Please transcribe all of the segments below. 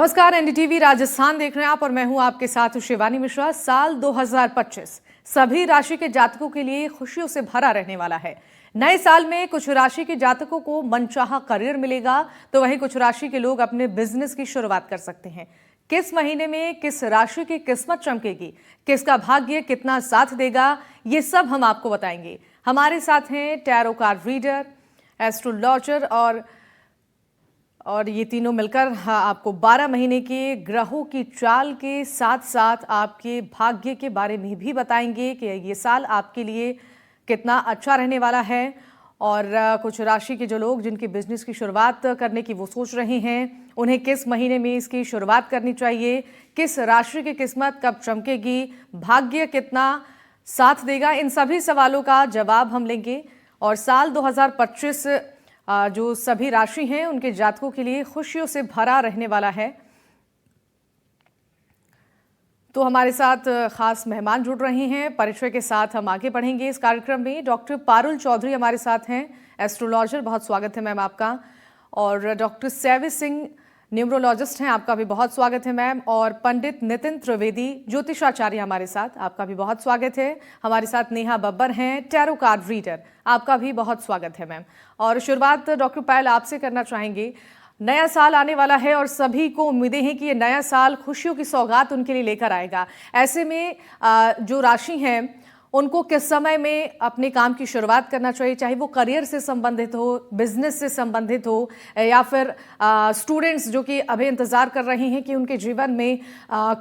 नमस्कार, एनडीटीवी राजस्थान देख रहे हैं आप और मैं हूं आपके साथ शिवानी मिश्रा। साल 2025 सभी राशि के जातकों के लिए खुशियों से भरा रहने वाला है। नए साल में कुछ राशि के जातकों को मनचाहा करियर मिलेगा, तो वहीं कुछ राशि के लोग अपने बिजनेस की शुरुआत कर सकते हैं। किस महीने में किस राशि की किस्मत चमकेगी, किसका भाग्य कितना साथ देगा, ये सब हम आपको बताएंगे। हमारे साथ हैं टैरो कार्ड रीडर, एस्ट्रोलॉजर और ये तीनों मिलकर आपको 12 महीने के ग्रहों की चाल के साथ साथ आपके भाग्य के बारे में भी बताएंगे कि ये साल आपके लिए कितना अच्छा रहने वाला है। और कुछ राशि के जो लोग जिनके बिजनेस की शुरुआत करने की वो सोच रहे हैं, उन्हें किस महीने में इसकी शुरुआत करनी चाहिए, किस राशि की किस्मत कब चमकेगी, भाग्य कितना साथ देगा, इन सभी सवालों का जवाब हम लेंगे। और साल 2025 जो सभी राशि हैं उनके जातकों के लिए खुशियों से भरा रहने वाला है। तो हमारे साथ खास मेहमान जुड़ रहे हैं, परिचय के साथ हम आगे बढ़ेंगे इस कार्यक्रम में। डॉक्टर पारुल चौधरी हमारे साथ हैं, एस्ट्रोलॉजर, बहुत स्वागत है मैम आपका। और डॉक्टर सैवी सिंह न्यूमरोलॉजिस्ट हैं, आपका भी बहुत स्वागत है मैम। और पंडित नितिन त्रिवेदी ज्योतिषाचार्य हमारे साथ, आपका भी बहुत स्वागत है। हमारे साथ नेहा बब्बर हैं, टैरो कार्ड रीडर, आपका भी बहुत स्वागत है मैम। और शुरुआत डॉक्टर पायल आपसे करना चाहेंगे। नया साल आने वाला है और सभी को उम्मीदें हैं कि ये नया साल खुशियों की सौगात उनके लिए लेकर आएगा। ऐसे में जो राशि हैं उनको किस समय में अपने काम की शुरुआत करना चाहिए, चाहे वो करियर से संबंधित हो, बिजनेस से संबंधित हो, या फिर स्टूडेंट्स जो कि अभी इंतज़ार कर रहे हैं कि उनके जीवन में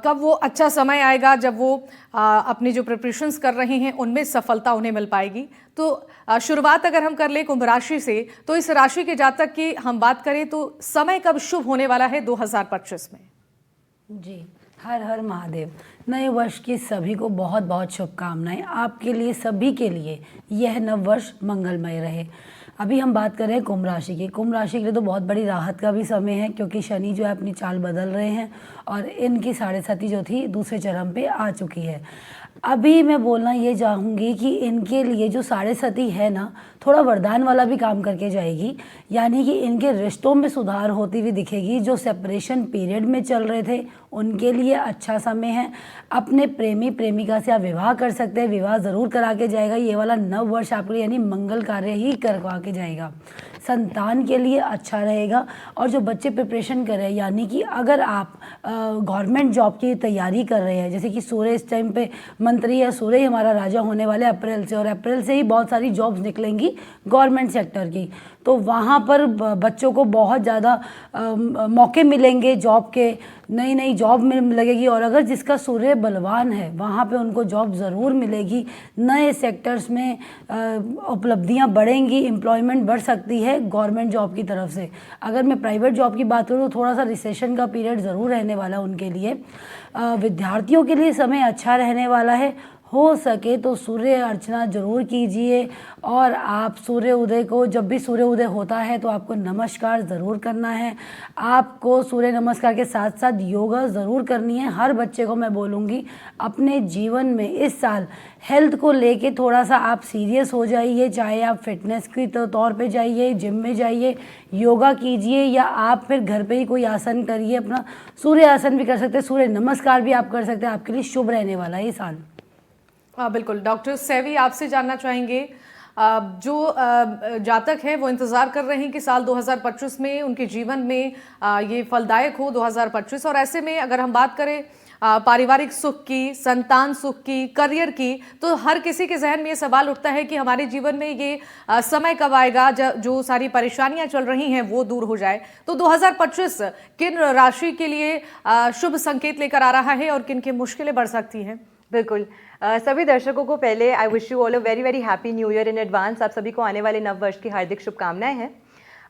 कब वो अच्छा समय आएगा जब वो अपनी जो प्रिपरेशंस कर रहे हैं उनमें सफलता उन्हें मिल पाएगी। तो शुरुआत अगर हम कर ले कुंभ राशि से, तो इस राशि के जातक की हम बात करें तो समय कब शुभ होने वाला है 2025 में? जी, हर हर महादेव। नए वर्ष की सभी को बहुत बहुत शुभकामनाएं। आपके लिए, सभी के लिए यह नव वर्ष मंगलमय रहे। अभी हम बात कर रहे हैं कुंभ राशि की। कुंभ राशि के लिए तो बहुत बड़ी राहत का भी समय है, क्योंकि शनि जो है अपनी चाल बदल रहे हैं और इनकी साढ़े साती जो थी दूसरे चरम पे आ चुकी है। अभी मैं बोलना ये चाहूँगी कि इनके लिए जो साढ़े साती है ना, थोड़ा वरदान वाला भी काम करके जाएगी। यानी कि इनके रिश्तों में सुधार होती हुई दिखेगी। जो सेपरेशन पीरियड में चल रहे थे उनके लिए अच्छा समय है। अपने प्रेमी प्रेमिका से आप विवाह कर सकते हैं, विवाह ज़रूर करा के जाएगा ये वाला नव वर्ष आपके लिए, यानी मंगल कार्य ही करवा के जाएगा। संतान के लिए अच्छा रहेगा। और जो बच्चे प्रिपरेशन कर रहे हैं, यानी कि अगर आप गवर्नमेंट जॉब की तैयारी कर रहे हैं, जैसे कि सूर्य इस टाइम पे मंत्री है, सूर्य ही हमारा राजा होने वाले अप्रैल से, और अप्रैल से ही बहुत सारी जॉब्स निकलेंगी गवर्नमेंट सेक्टर की, तो वहाँ पर बच्चों को बहुत ज़्यादा मौके मिलेंगे जॉब के, नई नई जॉब में लगेगी। और अगर जिसका सूर्य बलवान है वहाँ पे उनको जॉब ज़रूर मिलेगी। नए सेक्टर्स में उपलब्धियाँ बढ़ेंगी, एम्प्लॉयमेंट बढ़ सकती है गवर्नमेंट जॉब की तरफ से। अगर मैं प्राइवेट जॉब की बात करूँ तो थोड़ा सा रिसेशन का पीरियड ज़रूर रहने वाला है उनके लिए। विद्यार्थियों के लिए समय अच्छा रहने वाला है। हो सके तो सूर्य अर्चना जरूर कीजिए। और आप सूर्य उदय को, जब भी सूर्य उदय होता है तो आपको नमस्कार ज़रूर करना है। आपको सूर्य नमस्कार के साथ साथ योगा ज़रूर करनी है। हर बच्चे को मैं बोलूँगी अपने जीवन में इस साल हेल्थ को लेके थोड़ा सा आप सीरियस हो जाइए। चाहे आप फिटनेस की तौर पे जाइए, जिम में जाइए, योगा कीजिए, या आप फिर घर पे ही कोई आसन करिए। अपना सूर्य आसन भी कर सकते हैं, सूर्य नमस्कार भी आप कर सकते हैं। आपके लिए शुभ रहने वाला है ये साल। हाँ बिल्कुल। डॉक्टर सैवी आपसे जानना चाहेंगे, जो जातक है वो इंतज़ार कर रहे हैं कि साल 2025 में उनके जीवन में ये फलदायक हो 2025। और ऐसे में अगर हम बात करें पारिवारिक सुख की, संतान सुख की, करियर की, तो हर किसी के जहन में ये सवाल उठता है कि हमारे जीवन में ये समय कब आएगा जो सारी परेशानियां चल रही हैं वो दूर हो जाए। तो 2025 किन राशि के लिए शुभ संकेत लेकर आ रहा है और किन की मुश्किलें बढ़ सकती हैं? बिल्कुल। सभी दर्शकों को पहले I wish you all a very very happy new year in advance. आप सभी को आने वाले नव वर्ष की हार्दिक शुभकामनाएं हैं।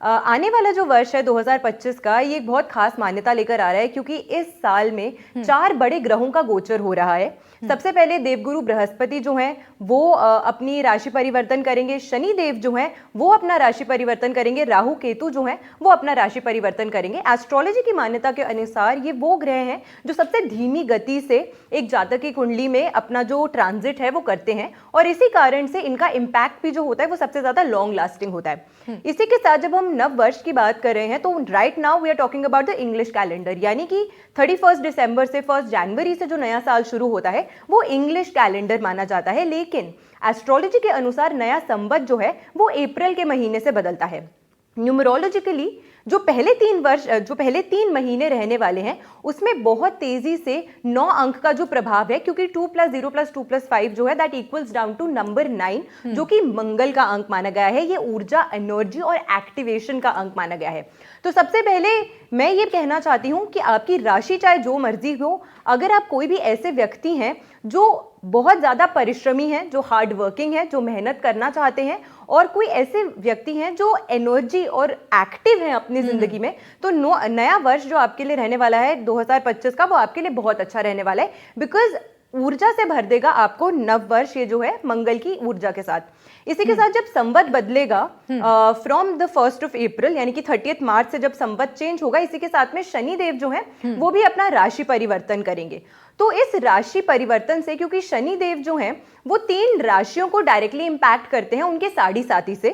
आने वाला जो वर्ष है 2025 का, ये एक बहुत खास मान्यता लेकर आ रहा है, क्योंकि इस साल में 4 बड़े ग्रहों का गोचर हो रहा है। सबसे पहले देवगुरु बृहस्पति जो हैं वो अपनी राशि परिवर्तन करेंगे। शनि देव जो हैं वो अपना राशि परिवर्तन करेंगे। राहु केतु जो हैं वो अपना राशि परिवर्तन करेंगे। एस्ट्रोलॉजी की मान्यता के अनुसार ये वो ग्रह हैं जो सबसे धीमी गति से एक जातक की कुंडली में अपना जो ट्रांजिट है वो करते हैं, और इसी कारण से इनका इम्पैक्ट भी जो होता है वो सबसे ज्यादा लॉन्ग लास्टिंग होता है। इसी के साथ जब हम हम नव वर्ष की बात कर रहे हैं तो right now we are talking about the English calendar, यानी कि 31 दिसंबर से 1 जनवरी से जो नया साल शुरू होता है वो इंग्लिश कैलेंडर माना जाता है। लेकिन एस्ट्रोलॉजी के अनुसार नया संवत जो है वो अप्रैल के महीने से बदलता है। न्यूमरोलॉजिकली जो पहले 3 महीने रहने वाले हैं उसमें बहुत तेजी से 9 अंक का जो प्रभाव है, क्योंकि 2 + 0 + 2 + 5 जो है that equals down to number 9, जो कि मंगल का अंक माना गया है। ये ऊर्जा, एनर्जी और एक्टिवेशन का अंक माना गया है। तो सबसे पहले मैं ये कहना चाहती हूँ कि आपकी राशि चाहे जो मर्जी हो, अगर आप कोई भी ऐसे व्यक्ति हैं जो बहुत ज़्यादा परिश्रमी हैं, जो हार्ड वर्किंग है, जो मेहनत करना चाहते हैं, और कोई ऐसे व्यक्ति हैं जो एनर्जी और एक्टिव हैं अपनी ज़िंदगी में, तो नया वर्ष जो आपके लिए रहने वाला है 2025 का, वो आपके लिए बहुत अच्छा रहने वाला है। बिकॉज ऊर्जा से भर देगा आपको नव वर्ष, ये जो है मंगल की ऊर्जा के साथ। इसी के साथ जब संवत बदलेगा फ्रॉम द 1 अप्रैल यानी कि 30 मार्च से जब संवत चेंज होगा, इसी के साथ में शनि देव जो है वो भी अपना राशि परिवर्तन करेंगे। तो इस राशि परिवर्तन से, क्योंकि शनि देव जो हैं वो 3 राशियों को डायरेक्टली इंपैक्ट करते हैं उनके साढ़ी साथी से।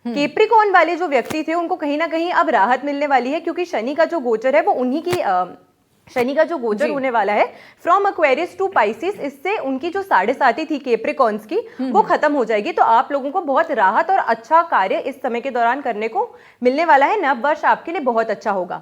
कैप्रिकॉर्न वाले जो व्यक्ति थे उनको कहीं ना कहीं अब राहत मिलने वाली है, क्योंकि शनि का जो गोचर है वो शनि का जो गोचर होने वाला है फ्रॉम एक्वेरियस टू पाइसिस, इससे उनकी जो साढ़े साथी थी कैप्रिकॉर्न्स की वो खत्म हो जाएगी। तो आप लोगों को बहुत राहत और अच्छा कार्य इस समय के दौरान करने को मिलने वाला है। नव वर्ष आपके लिए बहुत अच्छा होगा।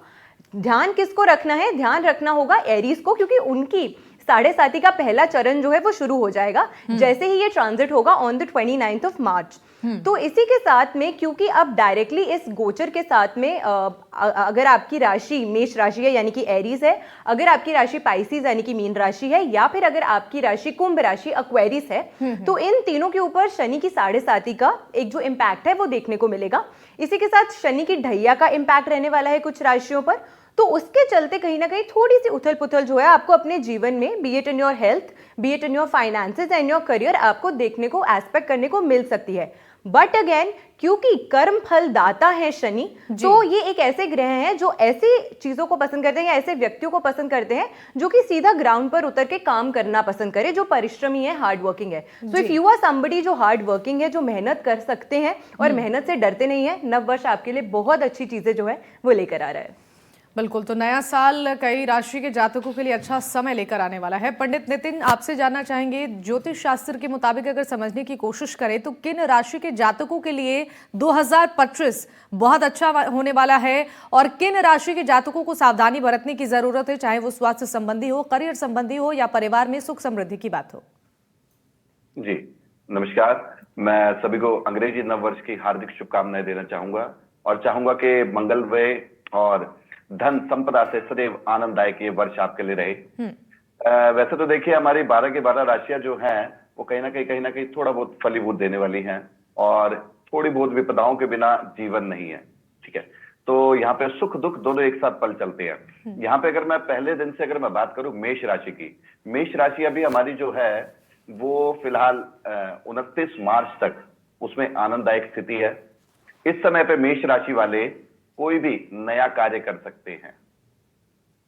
ध्यान किसको रखना है? ध्यान रखना होगा एरीज को, क्योंकि उनकी साढ़े साथी का पहला चरण जो है वो शुरू हो जाएगा जैसे ही ये ट्रांजिट होगा ऑन द 29 मार्च। तो इसी के साथ में, क्योंकि अब डायरेक्टली इस गोचर के साथ में अगर आपकी राशि मेष राशि है यानी कि एरीज है, अगर आपकी राशि पाइसिस यानी कि मीन राशि है, या फिर अगर आपकी राशि कुंभ राशि एक्वेरियस है, तो इन तीनों के ऊपर शनि की साढ़े साथी का एक जो इम्पैक्ट है वो देखने को मिलेगा। इसी के साथ शनि की ढैया का इम्पैक्ट रहने वाला है कुछ राशियों पर। तो उसके चलते कहीं ना कहीं थोड़ी सी उथल पुथल जो है आपको अपने जीवन में, B it in your health, B it in your finances and your career, आपको देखने को, एस्पेक्ट करने को मिल सकती है। बट अगेन, क्योंकि कर्म फल दाता है शनि, तो ये एक ऐसे ग्रह हैं जो ऐसी चीजों को पसंद करते हैं या ऐसे व्यक्तियों को पसंद करते हैं जो कि सीधा ग्राउंड पर उतर के काम करना पसंद करे, जो परिश्रमी है, हार्ड वर्किंग है। So if you are somebody जो हार्ड वर्किंग है, जो मेहनत कर सकते हैं और मेहनत से डरते नहीं है, नव वर्ष आपके लिए बहुत अच्छी चीजें जो है वो लेकर आ रहा है। बिल्कुल, तो नया साल कई राशि के जातकों के लिए अच्छा समय लेकर आने वाला है। पंडित नितिन, आपसे जानना चाहेंगे, ज्योतिष शास्त्र के मुताबिक अगर समझने की कोशिश करें तो किन राशि के जातकों के लिए 2025 बहुत अच्छा होने वाला है, और किन राशि के जातकों को सावधानी बरतने की जरूरत है, चाहे वो स्वास्थ्य संबंधी हो, करियर संबंधी हो, या परिवार में सुख समृद्धि की बात हो? जी नमस्कार, मैं सभी को अंग्रेजी नव वर्ष की हार्दिक शुभकामनाएं देना चाहूंगा, और चाहूंगा कि मंगलमय और धन संपदा से सदैव आनंददायक ये वर्ष आपके लिए रहे। वैसे तो देखिए, हमारी 12 की 12 राशियां जो हैं वो कहीं ना कहीं थोड़ा बहुत फलीभूत देने वाली हैं, और थोड़ी बहुत विपदाओं के बिना जीवन नहीं है। ठीक है, तो यहाँ पे सुख दुख दोनों एक साथ पल चलते हैं। यहाँ पे अगर मैं पहले दिन से अगर मैं बात करूं मेष राशि की, मेष राशि अभी हमारी जो है वो फिलहाल 29 मार्च तक उसमें आनंददायक स्थिति है। इस समय पे मेष राशि वाले कोई भी नया कार्य कर सकते हैं,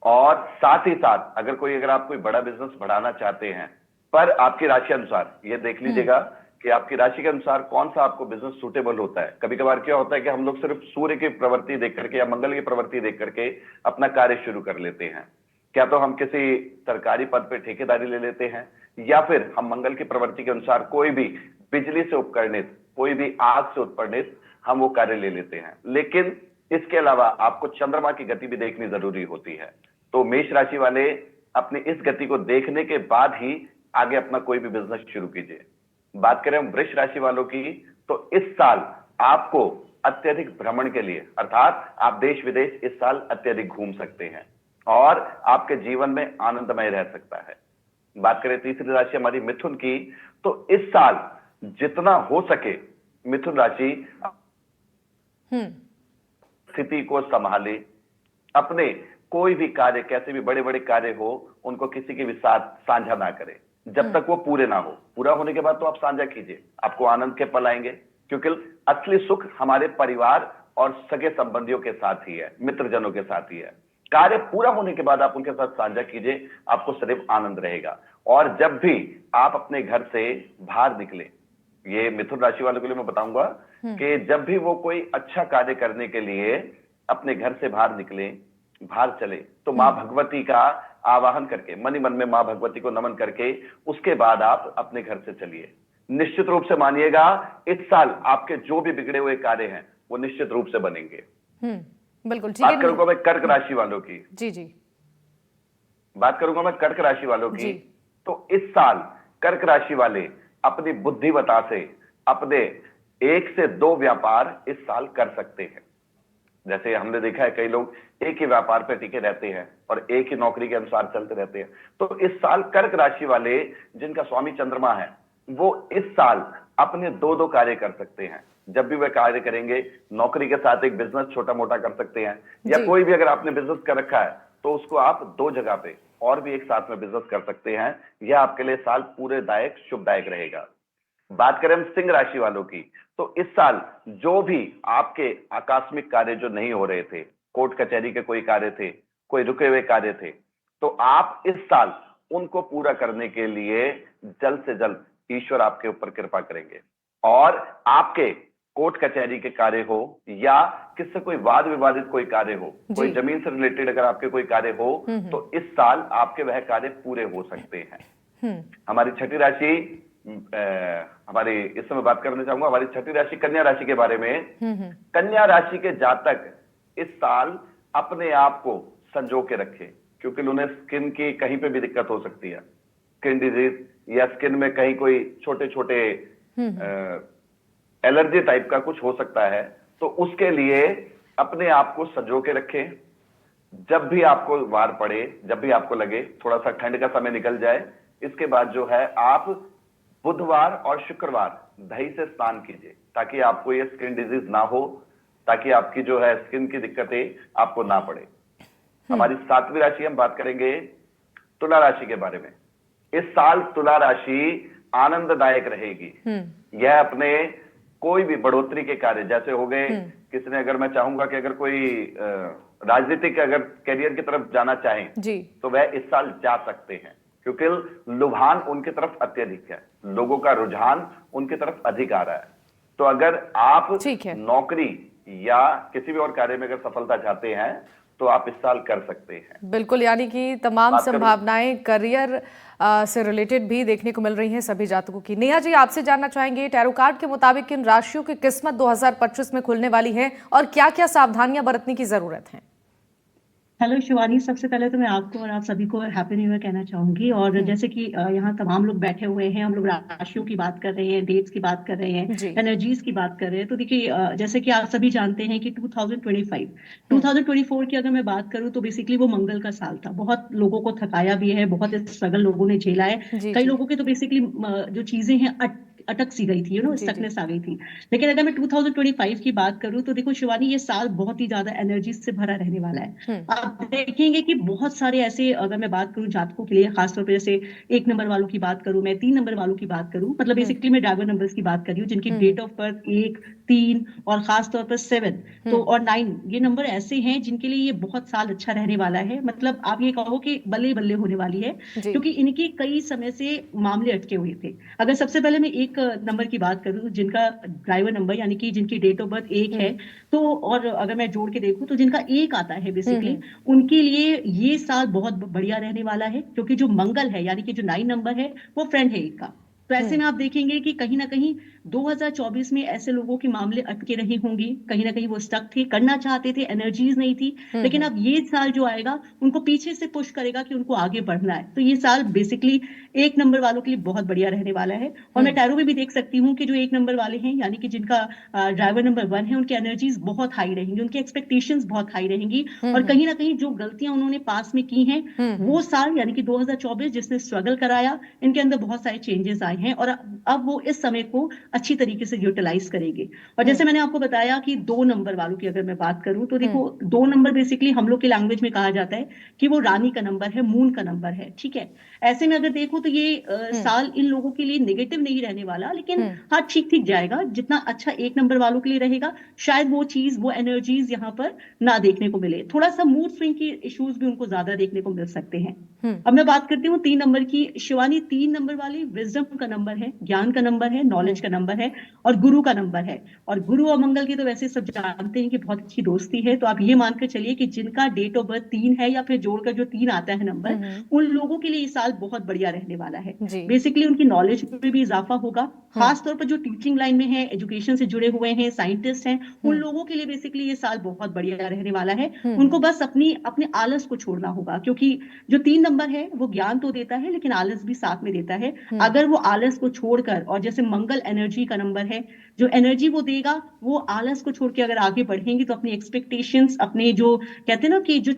और साथ ही साथ अगर आप कोई बड़ा बिजनेस बढ़ाना चाहते हैं, पर आपकी राशि अनुसार ये देख लीजिएगा कि आपकी राशि के अनुसार कौन सा आपको बिजनेस सूटेबल होता है। कभी कभार क्या होता है कि हम लोग सिर्फ सूर्य की प्रवृत्ति देख करके या मंगल की प्रवृत्ति देख करके अपना कार्य शुरू कर लेते हैं। क्या तो हम किसी सरकारी पद पे ठेकेदारी ले लेते हैं, या फिर हम मंगल की प्रवृत्ति के अनुसार कोई भी बिजली से उपकरणित, कोई भी आग से उत्पन्नित हम वो कार्य ले लेते हैं। लेकिन इसके अलावा आपको चंद्रमा की गति भी देखनी जरूरी होती है। तो मेष राशि वाले अपनी इस गति को देखने के बाद ही आगे अपना कोई भी बिजनेस शुरू कीजिए। बात करें हम वृष राशि वालों की, तो इस साल आपको अत्यधिक भ्रमण के लिए, अर्थात आप देश विदेश इस साल अत्यधिक घूम सकते हैं, और आपके जीवन में आनंदमय रह सकता है। बात करें तीसरी राशि हमारी मिथुन की, तो इस साल जितना हो सके मिथुन राशि स्थिति को संभाले, अपने कोई भी कार्य, कैसे भी बड़े बड़े कार्य हो, उनको किसी के भी साथ साझा ना करें जब तक वो पूरे ना हो। पूरा होने के बाद तो आप साझा कीजिए, आपको आनंद के पल आएंगे, क्योंकि असली सुख हमारे परिवार और सगे संबंधियों के साथ ही है, मित्रजनों के साथ ही है। कार्य पूरा होने के बाद आप उनके साथ साझा कीजिए, आपको सदैव आनंद रहेगा। और जब भी आप अपने घर से बाहर निकले, ये मिथुन राशि वालों के लिए मैं बताऊंगा कि जब भी वो कोई अच्छा कार्य करने के लिए अपने घर से बाहर निकले, बाहर चले, तो माँ भगवती का आवाहन करके, मन ही मन में माँ भगवती को नमन करके उसके बाद आप अपने घर से चलिए। निश्चित रूप से मानिएगा, इस साल आपके जो भी बिगड़े हुए कार्य हैं वो निश्चित रूप से बनेंगे। बिल्कुल ठीक बात है। करूंगा मैं कर्क राशि वालों की। जी बात करूंगा मैं कर्क राशि वालों की। जी। तो इस साल कर्क राशि वाले अपनी बुद्धिमता से अपने 1 से 2 व्यापार इस साल कर सकते हैं। जैसे हमने देखा है कई लोग एक ही व्यापार पे टिके रहते हैं और एक ही नौकरी के अनुसार चलते रहते हैं। तो इस साल कर्क राशि वाले जिनका स्वामी चंद्रमा है, वो इस साल अपने 2-2 कार्य कर सकते हैं। जब भी वे कार्य करेंगे, नौकरी के साथ एक बिजनेस छोटा मोटा कर सकते हैं, या कोई भी अगर आपने बिजनेस कर रखा है तो उसको आप 2 जगह पे और भी एक साथ में बिजनेस कर सकते हैं। यह आपके लिए साल पूरे दायक शुभदायक रहेगा। बात करें हम सिंह राशि वालों की, तो इस साल जो भी आपके आकस्मिक कार्य जो नहीं हो रहे थे, कोर्ट कचहरी के कोई कार्य थे, कोई रुके हुए कार्य थे, तो आप इस साल उनको पूरा करने के लिए जल्द से जल्द ईश्वर आपके ऊपर कृपा करेंगे। और आपके कोर्ट कचहरी के कार्य हो या किससे कोई वाद विवादित कोई कार्य हो, कोई जमीन से रिलेटेड अगर आपके कोई कार्य हो, तो इस साल आपके वह कार्य पूरे हो सकते हैं। हमारी छठी राशि, हमारी इस समय बात करना चाहूंगा हमारी छठी राशि कन्या राशि के बारे में। कन्या राशि के जातक इस साल अपने आप को संजो के रखें, क्योंकि उन्हें स्किन की कहीं पे भी दिक्कत हो सकती है, स्किन डिजीज या स्किन में कहीं कोई छोटे छोटे एलर्जी टाइप का कुछ हो सकता है। तो उसके लिए अपने आप को संजो के रखें। जब भी आपको वार पड़े, जब भी आपको लगे थोड़ा सा ठंड का समय निकल जाए, इसके बाद जो है आप बुधवार और शुक्रवार दही से स्नान कीजिए, ताकि आपको ये स्किन डिजीज ना हो, ताकि आपकी जो है स्किन की दिक्कतें आपको ना पड़े। हमारी 7वीं राशि हम बात करेंगे तुला राशि के बारे में। इस साल तुला राशि आनंददायक रहेगी। यह अपने कोई भी बढ़ोतरी के कार्य जैसे हो गए, किसी ने, अगर मैं चाहूंगा कि अगर कोई राजनीतिक अगर करियर की तरफ जाना चाहें तो वह इस साल जा सकते हैं, क्योंकि लुभान उनकी तरफ अत्यधिक है, लोगों का रुझान उनकी तरफ अधिक आ रहा है। तो अगर आप नौकरी या किसी भी और कार्य में अगर सफलता चाहते हैं तो आप इस साल कर सकते हैं। बिल्कुल, यानी कि तमाम संभावनाएं करियर से रिलेटेड भी देखने को मिल रही हैं सभी जातकों की। नेहा जी, आपसे जानना चाहेंगे टैरो कार्ड के मुताबिक किन राशियों की किस्मत 2025 में खुलने वाली है और क्या क्या सावधानियां बरतने की जरूरत है? हेलो शिवानी, सबसे पहले तो मैं आपको और आप सभी को हैप्पी न्यू ईयर कहना चाहूंगी। और जैसे कि यहाँ तमाम लोग बैठे हुए हैं, हम लोग राशियों की बात कर रहे हैं, डेट्स की बात कर रहे हैं, एनर्जीज की बात कर रहे हैं। तो देखिए, जैसे कि आप सभी जानते हैं कि 2024 की अगर मैं बात करूँ तो बेसिकली वो मंगल का साल था। बहुत लोगों को थकाया भी है, बहुत स्ट्रगल लोगों ने झेला है। कई लोगों की तो बेसिकली जो चीजें हैं अटक सी गई थी, स्टकनेस आ गई थी। लेकिन अगर मैं 2025 की बात करूं तो देखो शिवानी, ये साल बहुत ही ज्यादा एनर्जी से भरा रहने वाला है। आप देखेंगे कि बहुत सारे ऐसे, अगर मैं बात करूं जातकों के लिए, खासतौर पर जैसे 1 नंबर वालों की बात करूं, मैं 3 नंबर वालों की बात करूं, मतलब बेसिकली मैं ड्राइवर नंबर्स की बात कर रही हूँ, जिनकी डेट ऑफ बर्थ 1, 3 और खासतौर पर 7 तो और 9, ये नंबर ऐसे हैं जिनके लिए ये बहुत साल अच्छा रहने वाला है। मतलब आप ये कहो कि बल्ले बल्ले होने वाली है, क्योंकि इनके कई समय से मामले अटके हुए थे। अगर सबसे पहले मैं एक नंबर की बात करूं, जिनका ड्राइवर नंबर यानी कि जिनकी डेट ऑफ बर्थ 1 है, तो और अगर मैं जोड़ के देखूं तो जिनका 1 आता है बेसिकली, उनके लिए ये साल बहुत बढ़िया रहने वाला है, क्योंकि जो मंगल है यानी कि जो 9 नंबर है वो फ्रेंड है 1 का। तो ऐसे में आप देखेंगे कि कहीं ना कहीं 2024 में ऐसे लोगों के मामले अटके रहे होंगे, कहीं ना कहीं वो स्टक थे, करना चाहते थे, एनर्जीज नहीं थी, लेकिन अब ये साल जो आएगा उनको पीछे से पुश करेगा कि उनको आगे बढ़ना है। तो ये साल बेसिकली 1 नंबर वालों के लिए बहुत बढ़िया रहने वाला है। और मैं टैरो में भी देख सकती हूँ कि जो 1 नंबर वाले हैं, यानी कि जिनका ड्राइवर नंबर 1 है, उनकी एनर्जीज बहुत हाई रहेंगी, उनकी एक्सपेक्टेशंस बहुत हाई रहेंगी। और कहीं ना कहीं जो गलतियां उन्होंने पास में की हैं, वो साल यानी कि 2024 जिसने स्ट्रगल कराया, इनके अंदर बहुत सारे चेंजेस आए हैं और अब वो इस समय को अच्छी तरीके से यूटिलाइज करेंगे। और जैसे मैंने आपको बताया कि 2 नंबर वालों की अगर मैं बात करूं तो देखो, 2 नंबर बेसिकली हम लोग की लैंग्वेज में कहा जाता है कि वो रानी का नंबर है, मून का नंबर है, ठीक है। ऐसे में अगर देखो तो ये साल इन लोगों के लिए नेगेटिव नहीं रहने वाला, लेकिन हाँ ठीक ठीक जाएगा। जितना अच्छा 1 नंबर वालों के लिए रहेगा, शायद वो चीज, वो एनर्जीज यहाँ पर ना देखने को मिले। थोड़ा सा मूड स्विंग की इश्यूज भी उनको ज्यादा देखने को मिल सकते हैं। अब मैं बात करती हूँ 3 नंबर की। शिवानी, 3 नंबर वाले विजडम का नंबर है, ज्ञान का नंबर है, नॉलेज का नंबर है और गुरु का नंबर है। और गुरु और मंगल की तो वैसे सब जानते हैं कि बहुत अच्छी दोस्ती है, तो आप ये मानकर चलिए कि जिनका डेट ऑफ बर्थ 3 है या फिर जोड़कर जो 3 आता है नंबर, उन लोगों के लिए ये साल बहुत बढ़िया रहने वाला है। बेसिकली उनकी नॉलेज में भी इजाफा होगा, खासतौर पर जो टीचिंग लाइन में है, एजुकेशन से जुड़े हुए हैं, साइंटिस्ट हैं, उन लोगों के लिए बेसिकली ये साल बहुत बढ़िया रहने वाला है। उनको बस अपने आलस को छोड़ना होगा, क्योंकि जो 3 नंबर है वो ज्ञान तो देता है लेकिन आलस भी साथ में देता है। अगर वो आलस को छोड़कर, और जैसे मंगल एनर्जी का नंबर है, जो एनर्जी वो देगा वो आलस को छोड़ के अगर आगे बढ़ेंगे तो अपनी एक्सपेक्टेशंस, अपने जो कहते हैं ना कि जो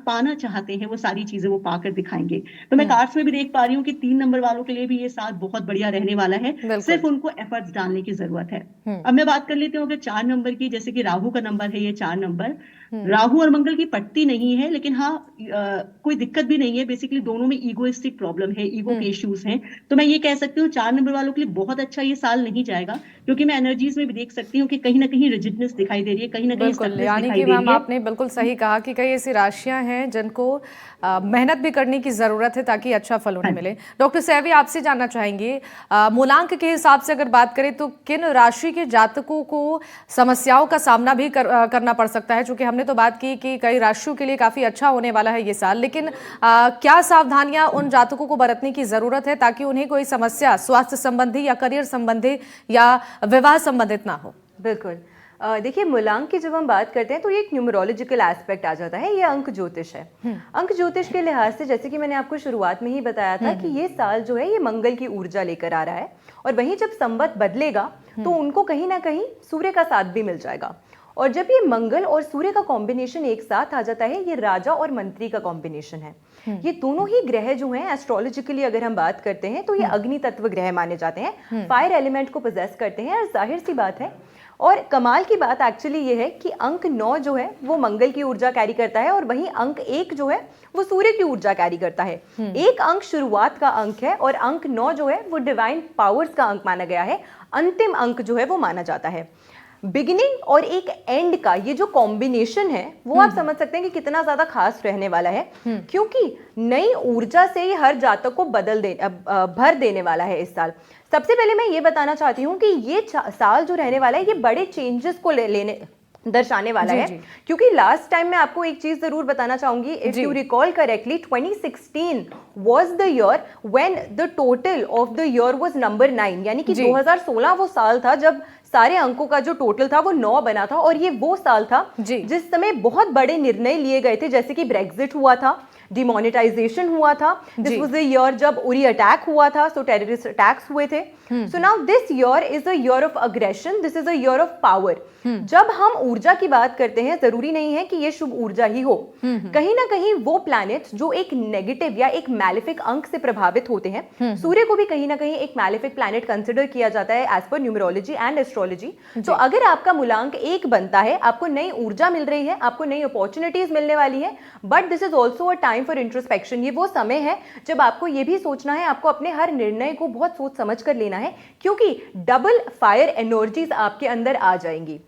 पाना चाहते हैं वो सारी चीजें वो पाकर दिखाएंगे। तो मैं कार्ड्स में भी देख पा रही हूँ कि 3 नंबर वालों के लिए भी ये साल बहुत बढ़िया रहने वाला है, सिर्फ उनको एफर्ट्स डालने की जरूरत है। अब मैं बात कर लेती हूँ अगर 4 नंबर की, जैसे कि राहु का नंबर है ये 4 नंबर। राहु और मंगल की पट्टी नहीं है, लेकिन हाँ कोई दिक्कत भी नहीं है। बेसिकली दोनों में ईगोइस्टिक प्रॉब्लम है, ईगो के इश्यूज हैं। तो मैं ये कह सकती हूँ 4 नंबर वालों के लिए बहुत अच्छा ये साल नहीं जाएगा, क्योंकि मैं एनर्जीज में भी देख सकती हूँ कि कहीं ना कहीं रिजिडनेस दिखाई दे रही है, कहीं ना कहीं बिल्कुल, यानी कि मैम आपने बिल्कुल सही कहा कि कई ऐसी राशियां हैं जिनको मेहनत भी करने की जरूरत है ताकि अच्छा फल उन्हें मिले। डॉक्टर सैवी, आपसे जानना चाहेंगे मूलांक के हिसाब से अगर बात करें तो किन राशि के जातकों को समस्याओं का सामना भी करना पड़ सकता है? चूंकि हमने तो बात की कि कई राशियों के लिए काफी अच्छा होने वाला है ये साल, लेकिन क्या सावधानियां उन जातकों को बरतने की जरूरत है ताकि उन्हें कोई समस्या स्वास्थ्य संबंधी या करियर संबंधी या विवाह संबंधित ना हो? बिल्कुल, देखिए मूलांक की जब हम बात करते हैं तो ये एक न्यूमरोलॉजिकल एस्पेक्ट आ जाता है, ये अंक ज्योतिष है। अंक ज्योतिष के लिहाज से जैसे कि मैंने आपको शुरुआत में ही बताया था कि ये साल जो है ये मंगल की ऊर्जा लेकर आ रहा है, और वहीं जब संवत बदलेगा तो उनको कहीं ना कहीं सूर्य का साथ भी मिल जाएगा। और जब ये मंगल और सूर्य का कॉम्बिनेशन एक साथ आ जाता है, ये राजा और मंत्री का कॉम्बिनेशन है। ये दोनों ही ग्रह जो हैं एस्ट्रोलॉजिकली अगर हम बात करते हैं तो ये अग्नि तत्व ग्रह माने जाते हैं, फायर एलिमेंट को पोजेस करते हैं, और जाहिर सी बात है और कमाल की बात एक्चुअली ये है कि अंक 9 जो है वो मंगल की ऊर्जा कैरी करता है, और वहीं अंक 1 जो है वो सूर्य की ऊर्जा कैरी करता है। एक अंक शुरुआत का अंक है और अंक 9 जो है वो डिवाइन पावर्स का अंक माना गया है, अंतिम अंक जो है वो माना जाता है। बिगिनिंग और एक एंड का ये जो कॉम्बिनेशन है वो आप समझ सकते हैं कि कितना ज्यादा खास रहने वाला है, क्योंकि नई ऊर्जा से ये हर जातक को भर देने वाला है इस साल। सबसे पहले मैं ये बताना चाहती हूँ कि ये साल जो रहने वाला है ये बड़े चेंजेस को दर्शाने वाला है, क्योंकि लास्ट टाइम मैं आपको एक चीज जरूर बताना चाहूंगी, if you recall correctly 2016 was the year when the total of the year was number 9, यानी कि 2016 वो साल था जब सारे अंकों का जो टोटल था वो 9 बना था, और ये वो साल था जिस समय बहुत बड़े निर्णय लिए गए थे, जैसे कि ब्रेक्जिट हुआ था, डिमोनेटाइजेशन हुआ था, दिस वाज द ईयर जब उरी अटैक हुआ था, सो टेररिस्ट अटैक्स हुए थे। So now this year is a year of aggression, this is a year of power. जब हम ऊर्जा की बात करते हैं जरूरी नहीं है कि ये शुभ ऊर्जा ही हो, कहीं ना कहीं वो प्लैनेट्स जो एक नेगेटिव या एक मैलेफिक अंक से प्रभावित होते हैं, सूर्य को भी कहीं ना कहीं एक मैलेफिक प्लैनेट कंसिडर किया जाता है as per numerology and astrology. तो अगर आपका मूलांक 1 बनता है, आपको नई ऊर्जा मिल रही है, आपको नई अपॉर्चुनिटीज मिलने वाली है, but this is also a time for introspection. ये वो समय है जब आपको ये भी सोचना है, आपको अपने हर निर्णय को बहुत सोच समझ कर लेना है, क्योंकि डबल फायर एनर्जीज आपके अंदर आ जाएंगी।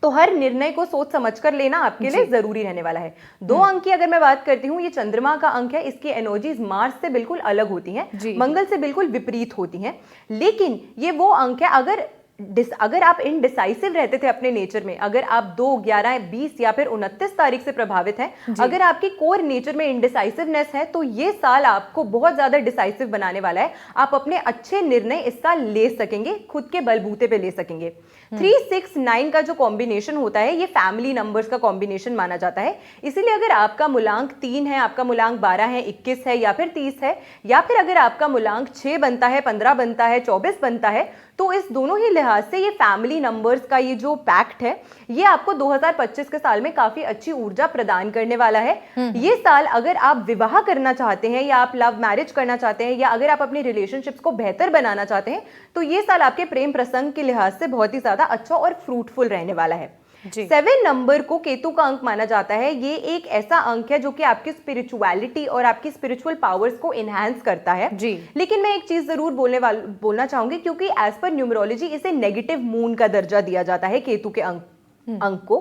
तो हर निर्णय को सोच समझ कर लेना आपके लिए जरूरी रहने वाला है। 2 अंक की अगर मैं बात करती हूँ, ये चंद्रमा का अंक है, इसकी एनर्जीज मार्स से बिल्कुल अलग होती हैं, मंगल से बिल्कुल विपरीत होती हैं, लेकिन ये वो अंक है अगर आप इनडिसाइसिव रहते थे अपने नेचर में, अगर आप 2, 11, 20 या फिर 29 तारीख से प्रभावित हैं, अगर आपकी कोर नेचर में इनडिसाइसिवनेस है, तो ये साल आपको बहुत ज्यादा डिसाइसिव बनाने वाला है। आप अपने अच्छे निर्णय इस साल ले सकेंगे, खुद के बलबूते पे ले सकेंगे। 3, 6, 9 का जो कॉम्बिनेशन होता है ये फैमिली नंबर्स का कॉम्बिनेशन माना जाता है, इसीलिए अगर आपका मूलांक 3 है, आपका मूलांक 12 है, 21 है या फिर 30 है, या फिर अगर आपका मूलांक 6 बनता है, 15 बनता है, 24 बनता है, तो इस दोनों ही लिहाज से ये फैमिली नंबर्स का ये जो पैक्ट है ये आपको 2025 के साल में काफी अच्छी ऊर्जा प्रदान करने वाला है। ये साल अगर आप विवाह करना चाहते हैं या आप लव मैरिज करना चाहते हैं या अगर आप अपनी रिलेशनशिप्स को बेहतर बनाना चाहते हैं, तो ये साल आपके प्रेम प्रसंग के लिहाज से बहुत ही ज्यादा अच्छा और फ्रूटफुल रहने वाला है। 7 नंबर को केतु का अंक माना जाता है। ये एक ऐसा अंक है जो कि आपकी स्पिरिचुअलिटी और आपकी स्पिरिचुअल पावर्स को इनहैंस करता है। लेकिन मैं एक चीज जरूर बोलना चाहूंगी, क्योंकि एज पर न्यूमरोलॉजी इसे नेगेटिव मून का दर्जा दिया जाता है केतु के अंक को।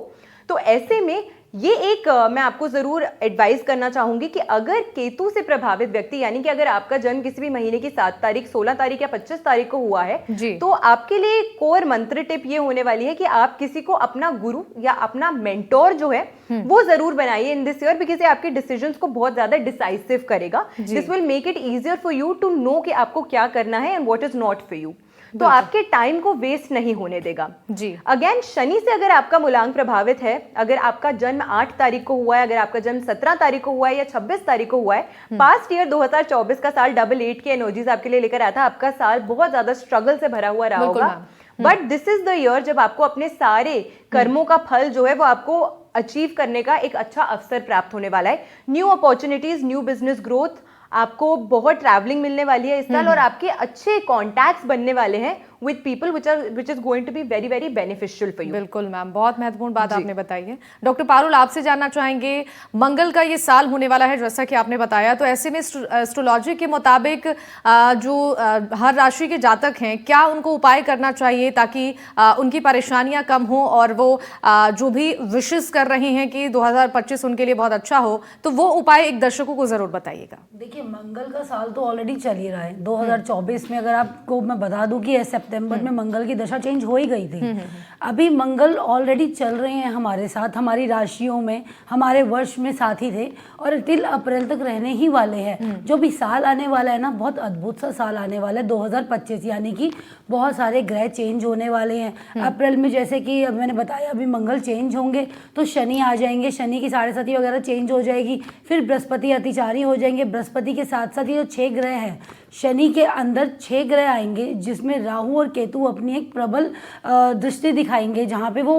तो ऐसे में ये एक मैं आपको जरूर एडवाइस करना चाहूंगी कि अगर केतु से प्रभावित व्यक्ति, यानी कि अगर आपका जन्म किसी भी महीने की 7 तारीख, 16 तारीख या 25 तारीख को हुआ है, तो आपके लिए कोर मंत्र टिप ये होने वाली है कि आप किसी को अपना गुरु या अपना मेंटोर जो है वो जरूर बनाइए इन दिस ईयर, बिकॉज ये आपके डिसीजंस को बहुत ज्यादा डिसाइसिव करेगा। This will make it easier for you to know कि आपको क्या करना है and what is not for you. तो आपके टाइम को वेस्ट नहीं होने देगा जी। अगेन शनि से अगर आपका मूलांक प्रभावित है, अगर आपका जन्म 8 तारीख को हुआ है, अगर आपका जन्म 17 तारीख को हुआ है या 26 तारीख को हुआ है, पास्ट ईयर 2024 का साल 88 की एनर्जीज आपके लिए लेकर आया था। आपका साल बहुत ज्यादा स्ट्रगल से भरा हुआ रहा होगा, but this is the year जब आपको अपने सारे कर्मों का फल जो है वो आपको अचीव करने का एक अच्छा अवसर प्राप्त होने वाला है। New opportunities, new business growth, आपको बहुत ट्रैवलिंग मिलने वाली है इस साल, और आपके अच्छे कॉन्टैक्ट्स बनने वाले हैं with people which is going to be very very beneficial for you. बिल्कुल मैम, बहुत महत्वपूर्ण बात आपने बताई है। डॉक्टर पारुल, आपसे जानना चाहेंगे, मंगल का ये साल होने वाला है जैसा कि आपने बताया, तो ऐसे में एस्ट्रोलॉजी के मुताबिक जो हर राशि के जातक हैं, क्या उनको उपाय करना चाहिए ताकि उनकी परेशानियां कम हो और वो जो भी विशेष कर रहे हैं कि 2025 उनके लिए बहुत अच्छा हो, तो वो उपाय एक दर्शकों को जरूर बताइएगा। देखिए, मंगल का साल तो ऑलरेडी चल ही रहा है 2024 में। अगर आपको मैं बता दूं कि सितंबर में मंगल की दशा चेंज हो ही गई थी। अभी मंगल ऑलरेडी चल रहे हैं हमारे साथ, हमारी राशियों में, हमारे वर्ष में साथ ही थे और टिल अप्रैल तक रहने ही वाले हैं। जो भी साल आने वाला है ना, बहुत अद्भुत सा साल आने वाला है 2025, यानी कि बहुत सारे ग्रह चेंज होने वाले हैं अप्रैल में। जैसे कि अब मैंने बताया, अभी मंगल चेंज होंगे तो शनि आ जाएंगे, शनि की 7.5 वगैरह चेंज हो जाएगी, फिर बृहस्पति अतिचारी हो जाएंगे। बृहस्पति के साथ साथ ये जो 6 ग्रह हैं, शनि के अंदर 6 ग्रह आएंगे, जिसमें राहु और केतु अपनी एक प्रबल दृष्टि दिखाएंगे, जहाँ पे वो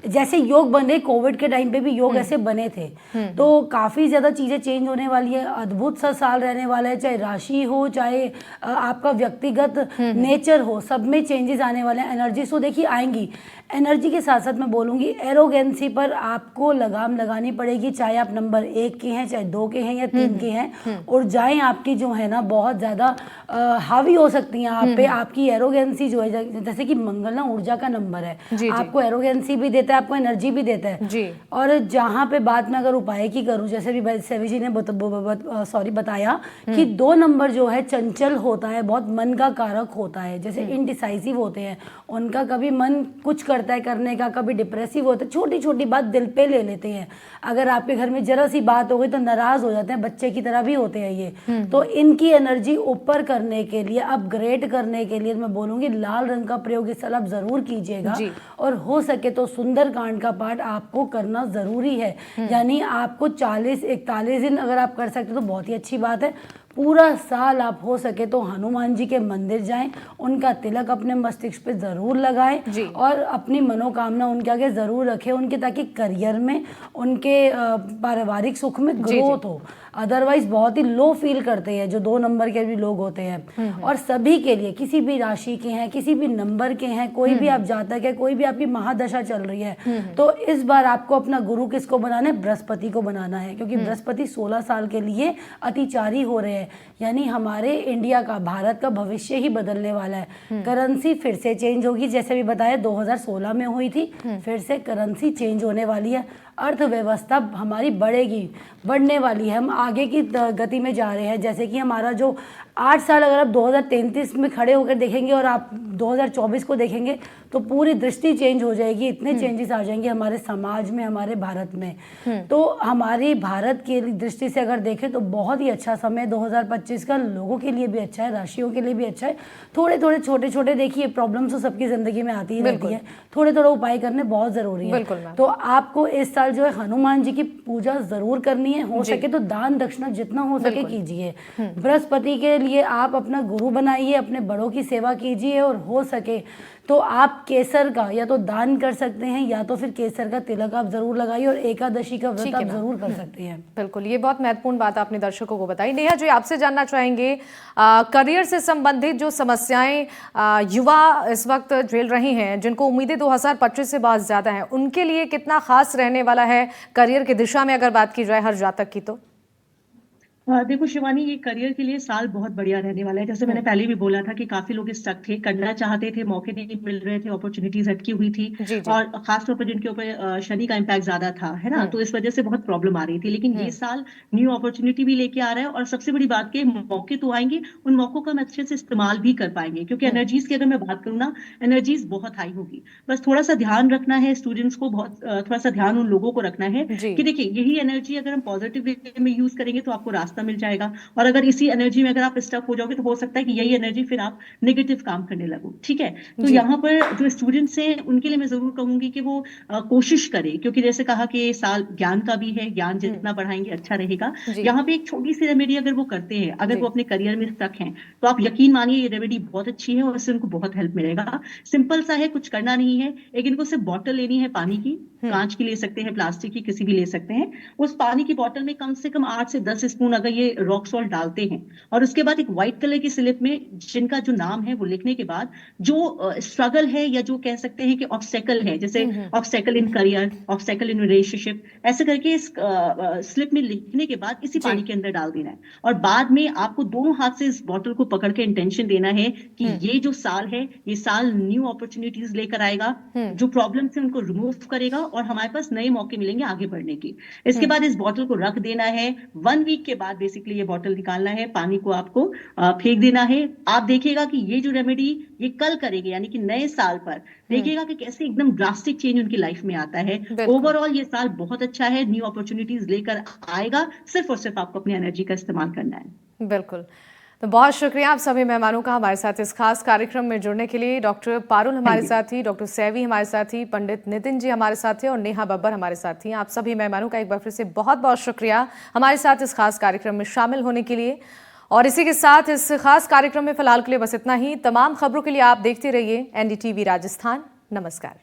जैसे योग बने, कोविड के टाइम पे भी योग ऐसे बने थे। तो काफ़ी ज़्यादा चीज़ें चेंज होने वाली है, अद्भुत सा साल रहने वाला है। चाहे राशि हो, चाहे आपका व्यक्तिगत नेचर हो, सब में चेंजेस आने वाले हैं। एनर्जी तो देखिए आएंगी, एनर्जी के साथ साथ मैं बोलूँगी एरोगेंसी पर आपको लगाम लगानी पड़ेगी, चाहे आप नंबर 1 के हैं, चाहे 2 के हैं या 3 के हैं, और जाएँ आपकी जो है ना बहुत ज़्यादा हावी हो सकती हैं आप पे। आपकी एरोगेंसी जो है, जैसे कि मंगल ना ऊर्जा का नंबर है, आपको एरोगेंसी भी देता है, आपको एनर्जी भी देता है जी। और जहाँ पे बात मैं अगर उपाय की करूँ, जैसे भी सेवी जी ने बताया कि 2 नंबर जो है चंचल होता है, बहुत मन का कारक होता है, जैसे इनडिसाइसिव होते हैं, उनका कभी मन कुछ करता है करने का, कभी डिप्रेसिव होता है, छोटी छोटी बात दिल पे ले लेते हैं। अगर आपके घर में जरा सी बात हो गई तो नाराज हो जाते हैं, बच्चे की तरह भी होते हैं ये। तो इनकी एनर्जी ऊपर करने के लिए, अपग्रेड करने के लिए मैं बोलूँगी लाल रंग का प्रयोग इस साल आप जरूर कीजिएगा, और हो सके तो सुंदरकांड का पाठ आपको करना जरूरी है। यानी आपको 40-41 दिन अगर आप कर सकते तो बहुत ही अच्छी बात है। पूरा साल आप हो सके तो हनुमान जी के मंदिर जाएं, उनका तिलक अपने मस्तिष्क पे ज़रूर लगाएं और अपनी मनोकामना उनके आगे ज़रूर रखें उनके, ताकि करियर में, उनके पारिवारिक सुख में ग्रोथ हो। अदरवाइज बहुत ही लो फील करते हैं जो 2 नंबर के भी लोग होते हैं। और सभी के लिए, किसी भी राशि के हैं, किसी भी नंबर के हैं, कोई भी आप जातक है, कोई भी आपकी महादशा चल रही है, तो इस बार आपको अपना गुरु किसको बनाना है? बृहस्पति को बनाना है, क्योंकि बृहस्पति 16 साल के लिए अतिचारी हो रहे हैं। यानी हमारे इंडिया का, भारत का भविष्य ही बदलने वाला है। करेंसी फिर से चेंज होगी, जैसे भी बताया 2016 में हुई थी, फिर से करेंसी चेंज होने वाली है। अर्थव्यवस्था हमारी बढ़ेगी, बढ़ने वाली है, हम आगे की गति में जा रहे हैं। जैसे कि हमारा जो 8 साल अगर आप 2033 में खड़े होकर देखेंगे और आप 2024 को देखेंगे तो पूरी दृष्टि चेंज हो जाएगी, इतने चेंजेस आ जाएंगे हमारे समाज में, हमारे भारत में। तो हमारी भारत की दृष्टि से अगर देखें तो बहुत ही अच्छा समय 2025 का लोगों के लिए भी अच्छा है, राशियों के लिए भी अच्छा है। थोड़े थोड़े छोटे छोटे, देखिए प्रॉब्लम्स तो सबकी ज़िंदगी में आती ही रहती है, थोड़े थोड़े उपाय करने बहुत ज़रूरी है। तो आपको इस साल जो है हनुमान जी की पूजा ज़रूर करनी है, हो सके तो दान दक्षिणा जितना हो सके कीजिए। बृहस्पति के लिए आप अपना गुरु बनाइए, अपने बड़ों की सेवा कीजिए, और हो सके तो आप केसर का या तो दान कर सकते हैं या तो फिर केसर का तिलक आप जरूर लगाइए, और एकादशी का व्रत आप जरूर कर सकते हैं। बिल्कुल, ये बहुत महत्वपूर्ण बात आपने दर्शकों को बताई। नेहा जी, आपसे जानना चाहेंगे, करियर से संबंधित जो समस्याएं युवा इस वक्त झेल रहे हैं, जिनको उम्मीदें 2025 से बहुत ज्यादा हैं, उनके लिए कितना खास रहने वाला है करियर की दिशा में अगर बात की जाए हर जातक की? तो देखो शिवानी, ये करियर के लिए साल बहुत बढ़िया रहने वाला है। जैसे मैंने पहले भी बोला था कि काफी लोग स्टक थे, करना चाहते थे, मौके नहीं मिल रहे थे, अपॉर्चुनिटीज अटकी हुई थी। जी जी। और खासतौर पर जिनके ऊपर शनि का इम्पैक्ट ज्यादा था, है ना, तो इस वजह से बहुत प्रॉब्लम आ रही थी। लेकिन ये साल न्यू अपॉर्चुनिटी भी लेके आ रहा है, और सबसे बड़ी बात के मौके तो आएंगे, उन मौकों का हम अच्छे से इस्तेमाल भी कर पाएंगे। क्योंकि एनर्जीज की अगर मैं बात करूँ ना, एनर्जीज बहुत हाई होगी। बस थोड़ा सा ध्यान रखना है स्टूडेंट्स को, बहुत थोड़ा सा ध्यान उन लोगों को रखना है जी कि देखिए, यही एनर्जी अगर हम पॉजिटिव वे में यूज करेंगे तो आपको रास्ता मिल जाएगा। और अगर इसी एनर्जी में अगर आप स्टक हो जाओगे तो हो सकता है कि यही एनर्जी फिर आप नेगेटिव काम करने लगो। ठीक है, तो जी। यहाँ पर जो स्टूडेंट्स हैं उनके लिए मैं जरूर कहूंगी कि वो कोशिश करें, क्योंकि जैसे कहा कि ये साल ज्ञान का भी है, ज्ञान जितना बढ़ाएंगे अच्छा रहेगा। जी यहाँ पे एक छोटी सी रेमेडी अगर वो करते हैं, अगर जी। वो अपने करियर में स्टक हैं, तो आप यकीन मानिए ये रेमेडी बहुत अच्छी है और इससे उनको बहुत हेल्प मिलेगा। सिंपल सा है, कुछ करना नहीं है। एक इनको सिर्फ बॉटल लेनी है पानी की, कांच की ले सकते हैं, प्लास्टिक की किसी भी ले सकते हैं। उस पानी की बॉटल में कम से कम 8 से 10 स्पून अगर ये रॉक सॉल्ट डालते हैं, और उसके बाद एक व्हाइट कलर की स्लिप में जिनका जो नाम है वो लिखने के बाद, जो स्ट्रगल है या जो कह सकते हैं कि ऑब्स्टेकल है, जैसे obstacle in career, obstacle in relationship, ऐसे करके इस स्लिप में लिखने के बाद इसी जी पानी के अंदर डाल देना है। और बाद में आपको दोनों हाथ से इस बॉटल को पकड़ के इंटेंशन देना है कि ये जो साल है, ये साल न्यू अपॉर्चुनिटीज लेकर आएगा, जो प्रॉब्लम से उनको रिमूव करेगा, और हमारे पास नए मौके मिलेंगे आगे बढ़ने की। इसके बाद इस बॉटल को रख देना है। 1 वीक के बाद बेसिकली ये बॉटल निकालना है, पानी को आपको फेंक देना है। आप देखिएगा कि ये जो रेमेडी ये कल करेंगे, यानी कि नए साल पर देखिएगा कि कैसे एकदम ड्रास्टिक चेंज उनकी लाइफ में आता है। बिल्कुल ओवरऑल ये साल बहुत अच्छा है, न्यू अपॉर्चुनिटीज लेकर आएगा। सिर्फ और सिर्फ आपको अपनी एनर्जी का इस्तेमाल करना है। बिल्कुल। तो बहुत शुक्रिया आप सभी मेहमानों का हमारे साथ इस खास कार्यक्रम में जुड़ने के लिए। डॉक्टर पारुल हमारे थैंक यू। साथ थी, डॉक्टर सैवी हमारे साथ थी, पंडित नितिन जी हमारे साथ थे और नेहा बब्बर हमारे साथ थी। आप सभी मेहमानों का एक बार फिर से बहुत बहुत शुक्रिया हमारे साथ इस खास कार्यक्रम में शामिल होने के लिए। और इसी के साथ इस खास कार्यक्रम में फिलहाल के लिए बस इतना ही। तमाम खबरों के लिए आप देखते रहिए NDTV राजस्थान। नमस्कार।